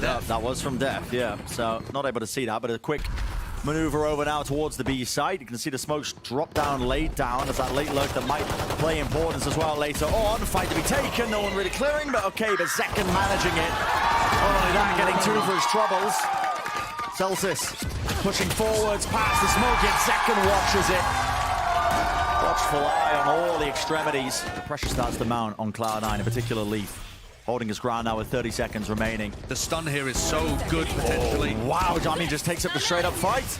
That was from dephh, yeah. So not able to see that, but a quick maneuver over now towards the B site. You can see the smokes drop down, laid down as that late lurk that might play importance as well later on. Fight to be taken, no one really clearing, but okay, but zekken managing it. Not only that, getting two for his troubles. Zellsis pushing forwards past the smoke, yet zekken watches it. Watchful eye on all the extremities. The pressure starts to mount on Cloud9, in particular leaf. Holding his ground now with 30 seconds remaining. The stun here is so good, potentially. Oh, wow, Johnny just takes up the straight-up fight.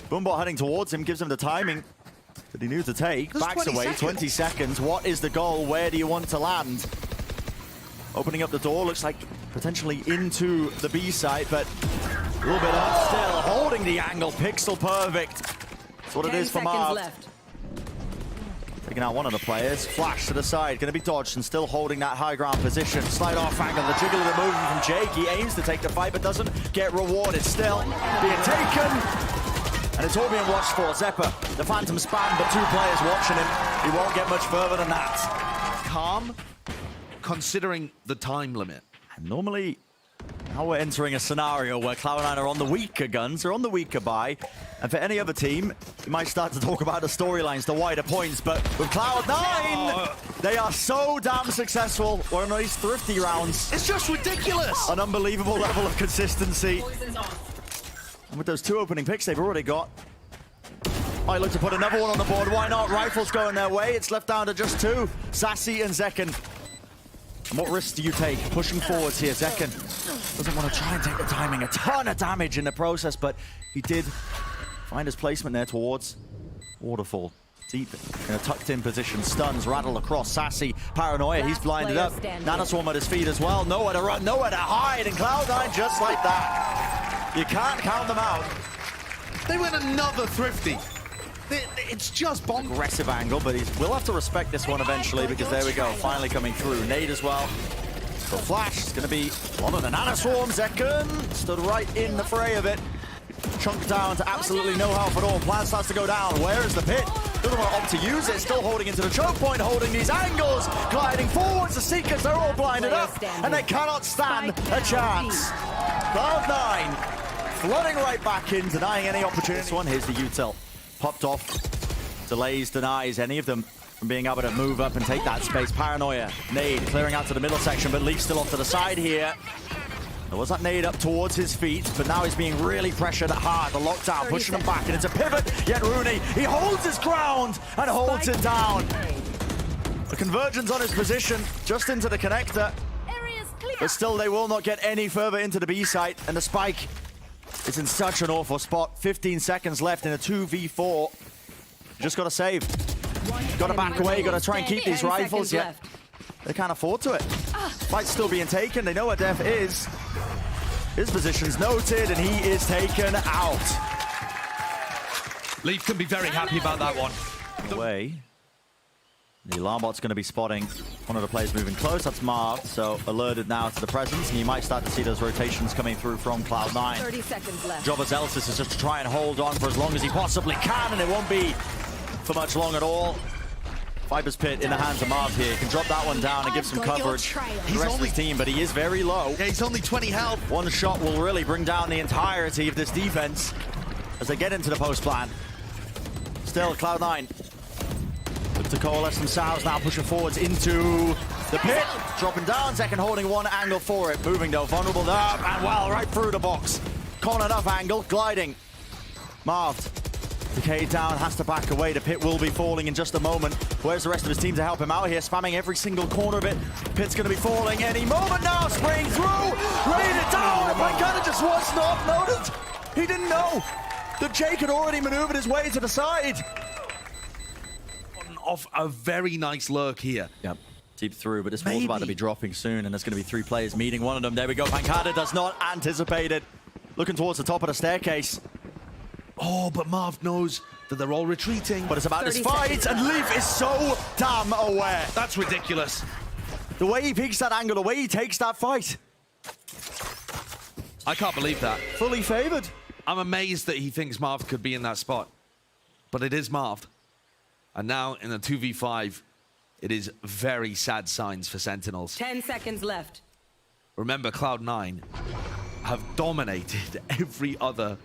Boombot heading towards him, gives him the timing that he knew to take. There's Backs 20 away, seconds. 20 seconds. What is the goal? Where do you want to land? Opening up the door, looks like potentially into the B site, but a little bit on still. Holding the angle, pixel perfect. That's what it is for Marved. Taking out one of the players. Flash to the side, going to be dodged and still holding that high ground position. Slide off angle, the jiggle of the movement from jakee. Aims to take the fight, but doesn't get rewarded. Still being taken. And it's all being watched for. Xeppaa, the phantom spam, but two players watching him. He won't get much further than that. Calm, considering the time limit. And normally, now we're entering a scenario where Cloud9 are on the weaker guns, or on the weaker buy. And for any other team, you might start to talk about the storylines, the wider points. But with Cloud9, they are so damn successful. We're in these thrifty rounds. It's just ridiculous. An unbelievable level of consistency. And with those two opening picks they've already got, might look to put another one on the board. Why not? Rifles going their way. It's left down to just two, Sacy and zekken. And what risks do you take? Pushing forwards here, zekken doesn't want to try and take the timing. A ton of damage in the process, but he did find his placement there towards Waterfall. Deep in a tucked-in position. Stuns rattle across. Sacy, paranoia. He's blinded up. Nanoswarm at his feet as well. Nowhere to run, nowhere to hide. And Cloud9 just like that. You can't count them out. They went another thrifty. It's just bonkers. Aggressive angle, but we'll have to respect this one eventually because there we go. Finally coming through. Nade as well. So Flash is going to be one of the Nanoswarm. zekken stood right in the fray of it. Chunked down to absolutely no health at all. Plan starts to go down. Where is the pit? Doesn't want to opt to use it. Still holding into the choke point, holding these angles. Gliding forwards. The Seekers, they're all blinded up. And they cannot stand a chance. Cloud9 flooding right back in, denying any opportunity. This one, here's the util. Popped off. Delays, denies any of them from being able to move up and take that space. Paranoia. Nade clearing out to the middle section, but Leaf still off to the side here. There was that nade up towards his feet, but now he's being really pressured hard. The lockdown pushing him back, and it's a pivot. Yet runi, he holds his ground and holds it down. The convergence on his position, just into the connector. But still, they will not get any further into the B site, and the spike is in such an awful spot. 15 seconds left in a 2v4. Just got to save. Got to back away, got to try and keep these rifles, yet they can't afford to it. Fight's still being taken, they know where dephh is. His position's noted, and he is taken out. Leaf can be very happy about that one. Away. The alarm bot's going to be spotting one of the players moving close. That's Marved, so alerted now to the presence, and you might start to see those rotations coming through from Cloud9. 30 seconds left. Job of Zellsis is just to try and hold on for as long as he possibly can, and it won't be for much long at all. Viper's Pit in the hands of Marved here. Can drop that one down and give some coverage. The rest of his team, but he is very low. Yeah, he's only 20 health. One shot will really bring down the entirety of this defense as they get into the post plan. Still, Cloud9 look to coalesce themselves now, pushing forwards into the pit. Dropping down, zekken holding one angle for it. Moving though, vulnerable up and well, right through the box. Cornered up angle, gliding. Marved. Decay down, has to back away. The pit will be falling in just a moment. Where's the rest of his team to help him out here? Spamming every single corner of it. Pit's going to be falling any moment now. Spraying through. Rain it down. pANcada just was not noted. He didn't know that Jake had already maneuvered his way to the side. Off a very nice lurk here. Yep. Deep through, but this wall's about to be dropping soon, and there's going to be three players meeting one of them. There we go. pANcada does not anticipate it. Looking towards the top of the staircase. Oh, but Marv knows that they're all retreating. But it's about this fight, and Leaf is so damn aware. That's ridiculous. The way he peeks that angle, the way he takes that fight. I can't believe that. Fully favored. I'm amazed that he thinks Marv could be in that spot. But it is Marv. And now in a 2v5, it is very sad signs for Sentinels. 10 seconds left. Remember, Cloud9 have dominated every other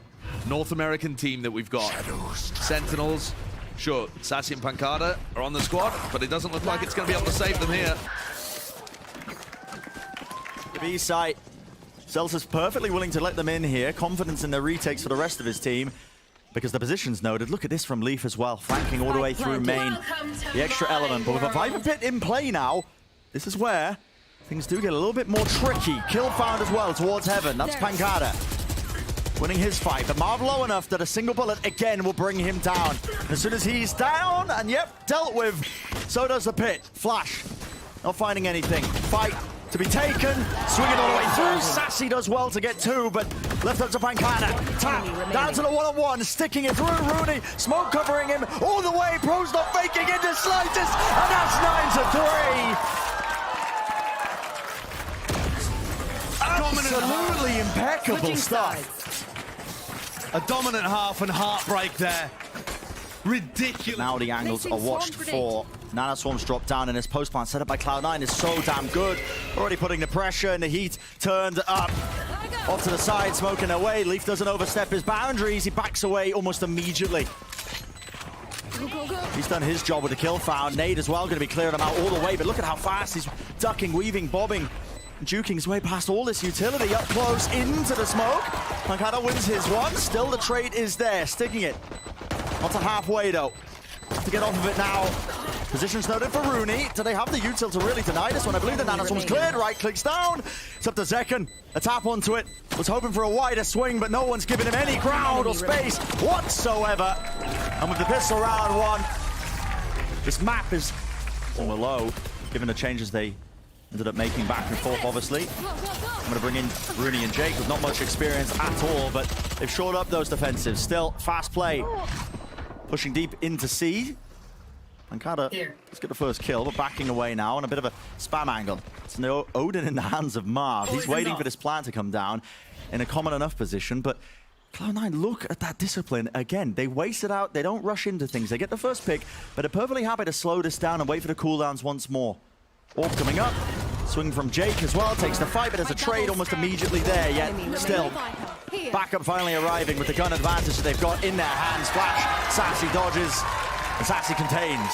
North American team that we've got. Sentinels, sure, Sacy and pANcada are on the squad, but it doesn't look like it's going to be able to save them here. The B site. Zellsis perfectly willing to let them in here. Confidence in their retakes for the rest of his team. Because the position's noted. Look at this from Leaf as well. Flanking all the way through main. The extra element. But with a Viper Pit in play now, this is where things do get a little bit more tricky. Kill found as well towards heaven. That's pANcada. Winning his fight. But Marv low enough that a single bullet again will bring him down. As soon as he's down, and yep, dealt with. So does the pit. Flash. Not finding anything. Fight to be taken. Swinging all the way through. Sacy does well to get two, but left up to pANcada. Tap. Down to the one-on-one. Sticking it through. Runi. Smoke covering him all the way. Pro's not faking in the slightest. And that's 9-3. Absolutely impeccable stuff. A dominant half and heartbreak there. Ridiculous. Now the angles are watched for. Nanoswarm's dropped down, and his post plant set up by Cloud9 is so damn good. Already putting the pressure and the heat turned up. Off to the side, smoking away. Leaf doesn't overstep his boundaries. He backs away almost immediately. He's done his job with the kill found. Nade as well, going to be clearing him out all the way. But look at how fast he's ducking, weaving, bobbing, juking his way past all this utility. Up close into the smoke. pANcada wins his one. Still the trade is there, sticking it. Not to halfway though. To get off of it now. Position's noted for runi. Do they have the util to really deny this one? I believe the nanoswarm's cleared. Right clicks down. It's up to zekken. A tap onto it. Was hoping for a wider swing, but no one's giving him any ground or space whatsoever. And with the pistol round one, this map is on the low, given the changes they ended up making back and forth, obviously. I'm going to bring in runi and Jake with not much experience at all, but they've shored up those defensives. Still, fast play. Pushing deep into C. pANcada, let's get the first kill, but backing away now on a bit of a spam angle. It's no Odin in the hands of Marv. He's waiting for this plan to come down in a common enough position, but Cloud9, look at that discipline. Again, they waste it out. They don't rush into things. They get the first pick, but they're perfectly happy to slow this down and wait for the cooldowns once more. Orb coming up. Swing from Jake as well. Takes the fight, but there's a trade almost immediately there. Yet still, backup finally arriving with the gun advantage that they've got in their hands. Flash. Sacy dodges. And Sacy contains.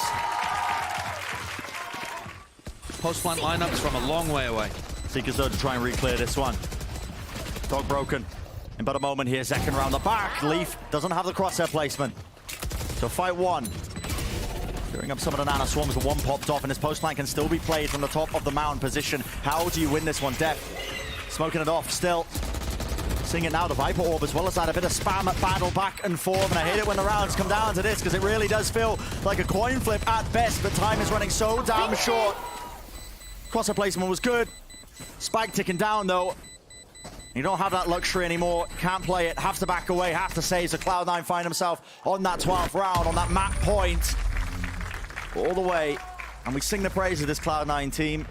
Post-plant lineups from a long way away. Seekers though to try and re-clear this one. Dog broken. In but a moment here, zekken around the back. Leaf doesn't have the crosshair placement. So fight one. Clearing up some of the nanoswarms, the one popped off, and his post-plant can still be played from the top of the mountain position. How do you win this one? dephh smoking it off still. Seeing it now, the Viper Orb as well as that. A bit of spam at battle back and forth, and I hate it when the rounds come down to this because it really does feel like a coin flip at best, but time is running so damn short. Crosser placement was good. Spike ticking down though. You don't have that luxury anymore. Can't play it, have to back away, have to save. So Cloud9 find himself on that 12th round, on that map point. All the way, and we sing the praise of this Cloud9 team.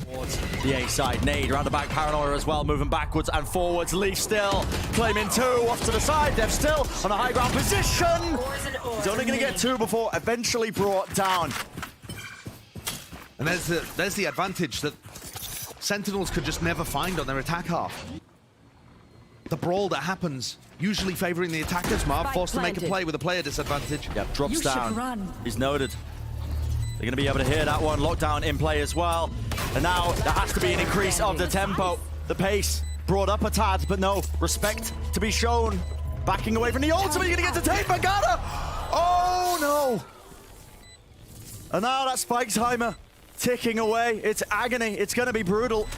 Towards the A side, nade around the back, paranoia as well, moving backwards and forwards. Leaf still claiming two, off to the side. dephh still on a high ground position. He's only going to get two before eventually brought down. And there's the advantage that Sentinels could just never find on their attack half. The brawl that happens, usually favoring the attackers. Marv forced to make a play with a player disadvantage. Yep, drops down. He's noted. They're going to be able to hear that one. Lockdown in play as well. And now there has to be an increase of the tempo. The pace brought up a tad, but no respect to be shown. Backing away from the ultimate. You're going to get to take pANcada. Oh no. And now that spike timer ticking away. It's agony. It's going to be brutal.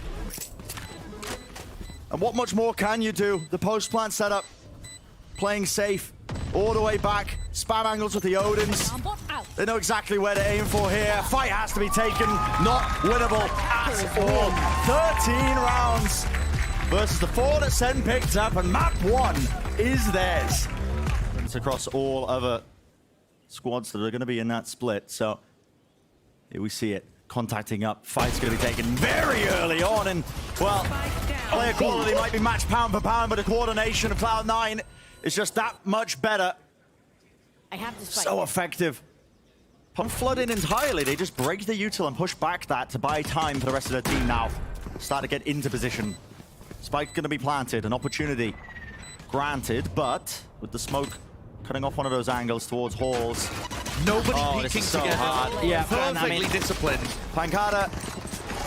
And what much more can you do? The post plant setup, playing safe all the way back. Spam angles with the Odins. They know exactly where to aim for here. Fight has to be taken. Not winnable at all. 13 rounds versus the 4 that Sen picked up, and map 1 is theirs. It's across all other squads that are going to be in that split. So here we see it. Contacting up. Fight's going to be taken very early on, and well, player quality might be matched pound for pound, but the coordination of Cloud9 is just that much better. So effective. Pump flood in entirely. They just break the util and push back that to buy time for the rest of their team now. Start to get into position. Spike going to be planted, an opportunity granted, but with the smoke cutting off one of those angles towards halls. Nobody This peeking is so together. hard. Yeah, Perfectly disciplined. pANcada,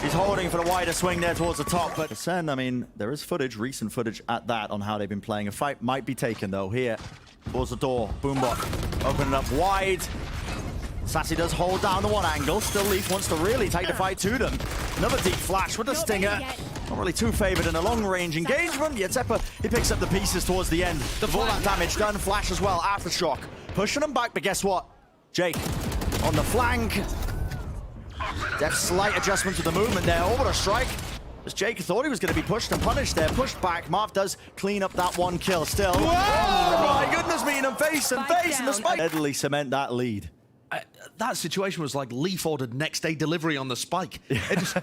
he's holding for the wider swing there towards the top, but Sen, I mean, there is footage, recent footage at that on how they've been playing. A fight might be taken though here towards the door. Boombot opening up wide. Sacy does hold down the one angle. Still Leaf wants to really take the fight to them. Another deep flash with the stinger. Not really too favored in a long-range engagement. Yet Xeppaa, he picks up the pieces towards the end. The Valorant damage done. Flash as well. Aftershock. Pushing them back, but guess what? Jake on the flank. dephh slight adjustment to the movement there. Over the strike. As Jake thought he was going to be pushed and punished there. Pushed back. Marv does clean up that one kill still. Whoa! My goodness, meeting him face and face. And the spike steadily cement that lead. That situation was like Leaf ordered next day delivery on the spike. It just,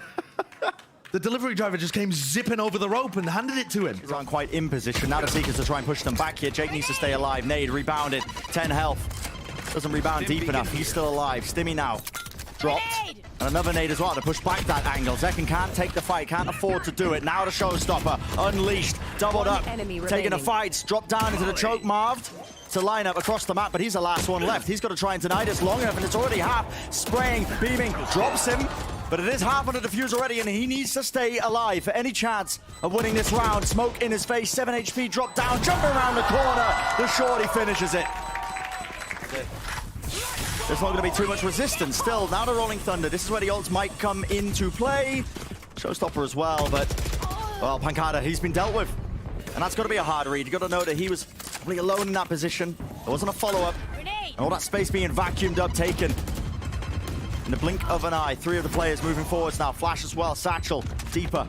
the delivery driver just came zipping over the rope and handed it to him. He's on quite in position. Now the Seekers to try and push them back here. Jake needs to stay alive. Nade rebounded. 10 health. Doesn't rebound deep enough. He's still alive. Stimmy now. Dropped. And another nade as well to push back that angle. Zekken can't take the fight. Can't afford to do it. Now the showstopper. Unleashed. Doubled up. Taking the fights. Dropped down into the choke. Marved to line up across the map, but he's the last one left. He's got to try and deny this long enough, and it's already half. Spraying, beaming, drops him, but it is half on the defuse already, and he needs to stay alive for any chance of winning this round. Smoke in his face, 7 HP, drop down, jumping around the corner. The shorty finishes it. There's not going to be too much resistance. Still, now the Rolling Thunder. This is where the ults might come into play. Showstopper as well, but, well, pANcada, he's been dealt with. And that's got to be a hard read. You got to know that he was probably alone in that position. There wasn't a follow-up. And all that space being vacuumed up, taken. In the blink of an eye, 3 of the players moving forwards now. Flash as well, Satchel, deeper.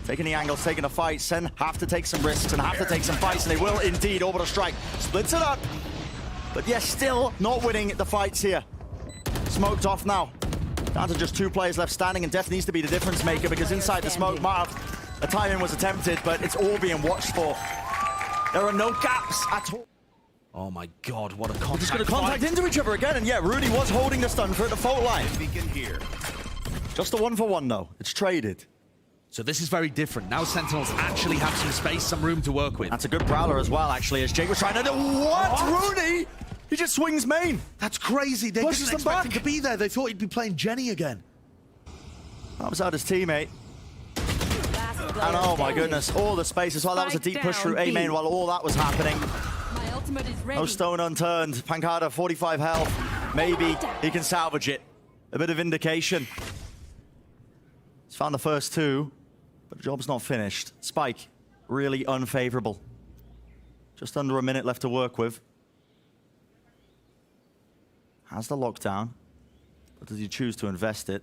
Taking the angles, taking a fight. Sen have to take some risks and have to take some fights, and they will indeed. Orbital strike, splits it up. But yes, still not winning the fights here. Smoked off now. Down to just 2 players left standing, and dephh needs to be the difference maker because inside the smoke, Marv, a timing was attempted, but it's all being watched for. There are no gaps at all. Oh my God, what a contact. Just going to contact into each other again, and yeah, Runi was holding the stun for the fault line. Here. Just a 1-for-1 though. It's traded. So this is very different. Now Sentinels actually have some space, some room to work with. That's a good prowler as well, actually, as Jake was trying to do. What? Runi? He just swings main. That's crazy. They Pushes didn't them expect him back. to be there. They thought he'd be playing Jenny again. That was out his teammate. And oh my goodness, all the space as well. That was a deep push through A main while all that was happening. My ultimate is ready. No stone unturned. pANcada, 45 health. Maybe he can salvage it. A bit of indication. He's found the first 2, but the job's not finished. Spike, really unfavorable. Just under a minute left to work with. Has the lockdown, but does he choose to invest it?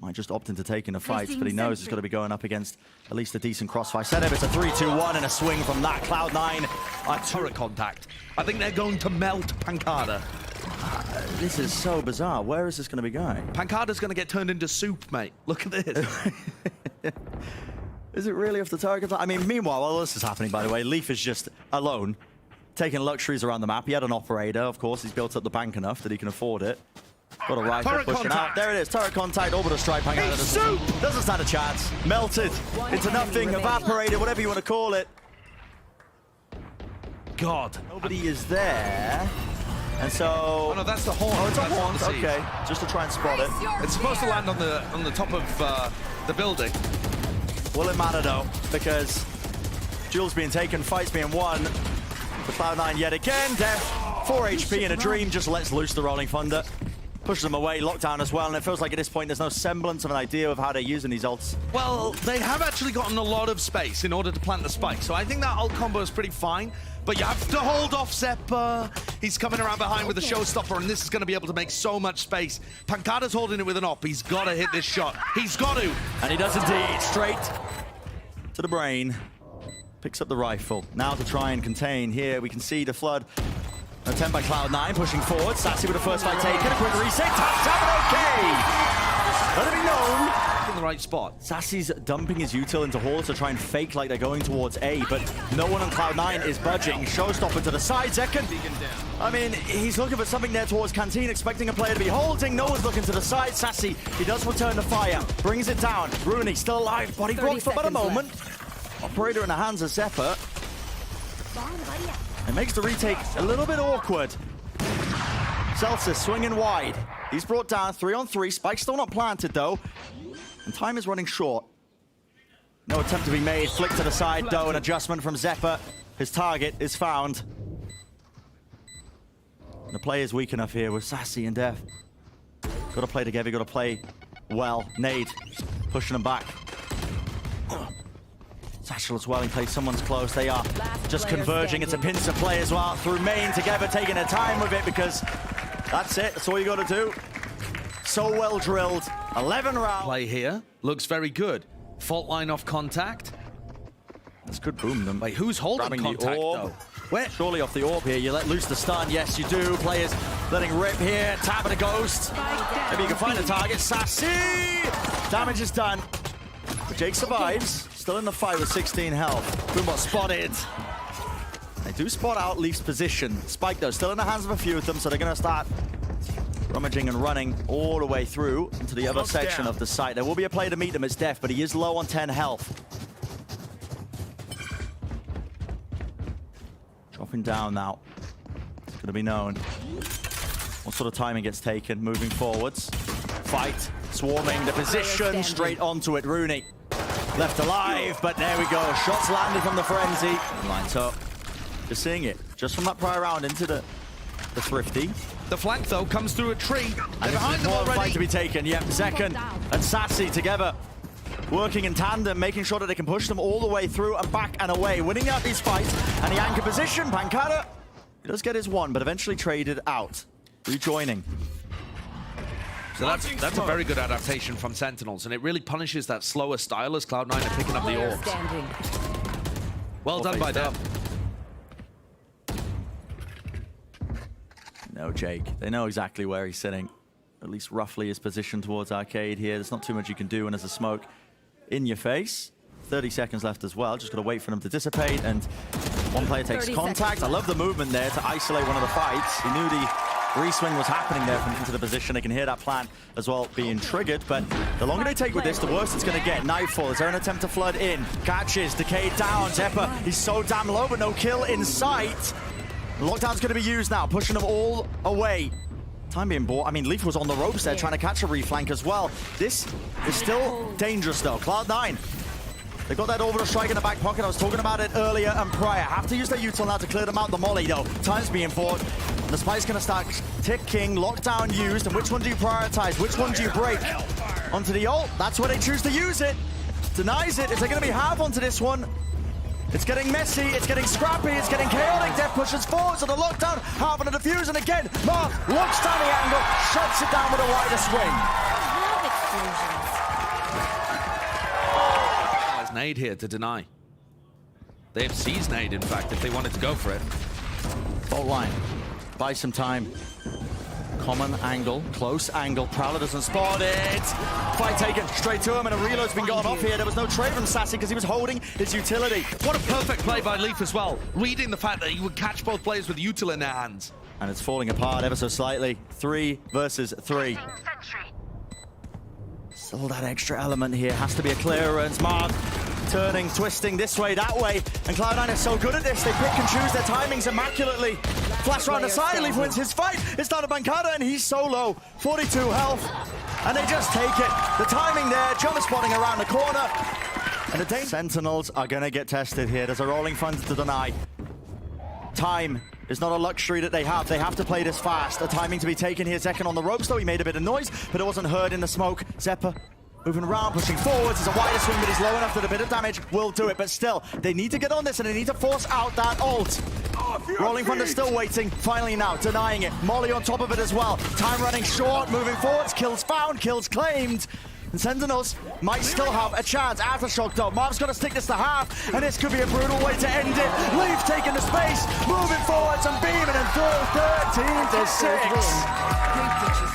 Might just opt into taking the fights, but he knows he's got to be going up against at least a decent crossfire setup. It's a 3-2-1 and a swing from that. Cloud9 A turret contact. I think they're going to melt pANcada. This is so bizarre. Where is this going to be going? pANcada's going to get turned into soup, mate. Look at this. Is it really off the target? I mean, meanwhile, while this is happening, by the way, Leaf is just alone, taking luxuries around the map. He had an operator, of course. He's built up the bank enough that he can afford it. Got a rifle Turret pushing out. contact. There it is. Turret contact. Orbital strike. pANcada doesn't stand a chance. Melted into nothing. Evaporated. Whatever you want to call it. God. Nobody is there. And so... Oh no, that's the horn. Oh, it's a That's horn. on the siege. Okay. Just to try and spot it. It's supposed to land on the top of the building. Will it matter though? Because Jules being taken, fights being won. For Cloud9 yet again. dephh, 4 HP in a dream, just lets loose the Rolling Thunder. Pushes them away, lockdown as well, and it feels like at this point there's no semblance of an idea of how they're using these ults. Well, they have actually gotten a lot of space in order to plant the spike, so I think that ult combo is pretty fine. But you have to hold off Xeppaa. He's coming around behind with a showstopper, and this is going to be able to make so much space. pANcada's holding it with an op. He's got to hit this shot. He's got to. And he does indeed. Straight to the brain. Picks up the rifle. Now to try and contain. Here we can see the flood. An attempt by Cloud9 pushing forward. Sacy with the first fight taken. A quick reset. Taps out, okay. Let it be known in the right spot. Sacy's dumping his util into hall to try and fake like they're going towards A, but no one on Cloud9 is budging. Showstopper to the side, zekken. I mean, he's looking for something there towards Canteen, expecting a player to be holding. No one's looking to the side. Sacy, he does return the fire, brings it down. Runi still alive, body blocked for about a moment. Operator in the hands of Xeppaa. It makes the retake a little bit awkward. Zellsis swinging wide. He's brought down 3-on-3. Spike's still not planted, though. And time is running short. No attempt to be made. Flick to the side, though. An adjustment from Xeppaa. His target is found. The play is weak enough here with Sacy and dephh. Got to play together. Got to play well. Nade pushing him back. Satchel as well in place. Someone's close. They are just converging. It's a pincer play as well. Through main together, taking their time with it because that's it. That's all you got to do. So well drilled. 11 rounds. Play here looks very good. Fault line off contact. That's good boom them. Wait, who's holding Grabbing contact the orb. though? Where? Surely off the orb here. You let loose the stun. Yes, you do. Players letting rip here. Tapping a ghost. Maybe you can find the target. Sacy! Damage is done. But Jake survives. Still in the fight with 16 health. Boombot spotted. They do spot out Leaf's position. Spike, though, still in the hands of a few of them, so they're going to start rummaging and running all the way through into the other section of the site. There will be a play to meet them. It's dephh, but he is low on 10 health. Dropping down now. It's going to be known what sort of timing gets taken moving forwards. Fight, swarming, the position, straight onto it. Runi left alive, but there we go. Shots landed from the frenzy. Lines up. Just seeing it. Just from that prior round into the thrifty. The flank, though, comes through a tree. And behind them More already. fight to be taken. Yep, zekken and Sacy together. Working in tandem, making sure that they can push them all the way through and back and away. Winning out these fights. And the anchor position, pANcada, he does get his one, but eventually traded out. Rejoining. So that's a very good adaptation from Sentinels, and it really punishes that slower style as Cloud9 are picking up the orbs. Well done by them. No, Jake. They know exactly where he's sitting. At least roughly his position towards arcade here. There's not too much you can do when there's a smoke in your face. 30 seconds left as well. Just got to wait for them to dissipate, and one player takes contact. I love the movement there to isolate one of the fights. He knew the re-swing was happening there from into the position. They can hear that plan as well being triggered, but the longer they take with this, the worse it's going to get. Nightfall, is there an attempt to flood in? Catches, decayed down. Xeppaa, he's so damn low, but no kill in sight. Lockdown's going to be used now, pushing them all away. Time being bought. I mean, Leaf was on the ropes there, trying to catch a reflank as well. This is still dangerous, though. Cloud9, they've got that orbital strike in the back pocket. I was talking about it earlier and prior. Have to use their util now to clear them out. The molly, though. Time's being bought. The spike's going to start ticking. Lockdown used. And which one do you prioritize? Which one do you break? Onto the ult. That's where they choose to use it. Denies it. Is there going to be half onto this one? It's getting messy, it's getting scrappy, it's getting chaotic. dephh pushes forward to the lockdown, half on the defuse, and again, Marved looks down the angle, shuts it down with a wider swing. There's nade here to deny. They have seized nade, in fact, if they wanted to go for it. Fault line, buy some time. Common angle, close angle. Prowler doesn't spot it. Fight taken straight to him, and a reload's been gone off here. There was no trade from Sacy because he was holding his utility. What a perfect play by Leaf as well, reading the fact that he would catch both players with util in their hands. And it's falling apart ever so slightly. 3 versus 3. Still that extra element here. Has to be a clearance. Marved turning, twisting this way, that way. And Cloud9 is so good at this. They pick and choose their timings immaculately. Flash around the side, Leaf wins his fight. It's down to pANcada, and he's so low. 42 health. And they just take it. The timing there, jump spotting around the corner. And the Sentinels are going to get tested here. There's a rolling front to deny. Time is not a luxury that they have. They have to play this fast. A timing to be taken here. Zekken on the ropes, though. He made a bit of noise, but it wasn't heard in the smoke. Xeppaa moving around, pushing forwards. It's a wider swing, but he's low enough that a bit of damage will do it. But still, they need to get on this, and they need to force out that ult. Rolling front is still waiting. Finally now, denying it. Molly on top of it as well. Time running short, moving forwards. Kills found, kills claimed. And Sentinels might still have a chance. Aftershock, though. Marv's got to stick this to half, and this could be a brutal way to end it. Leaf taking the space, moving forwards and beaming and through 13 to 6.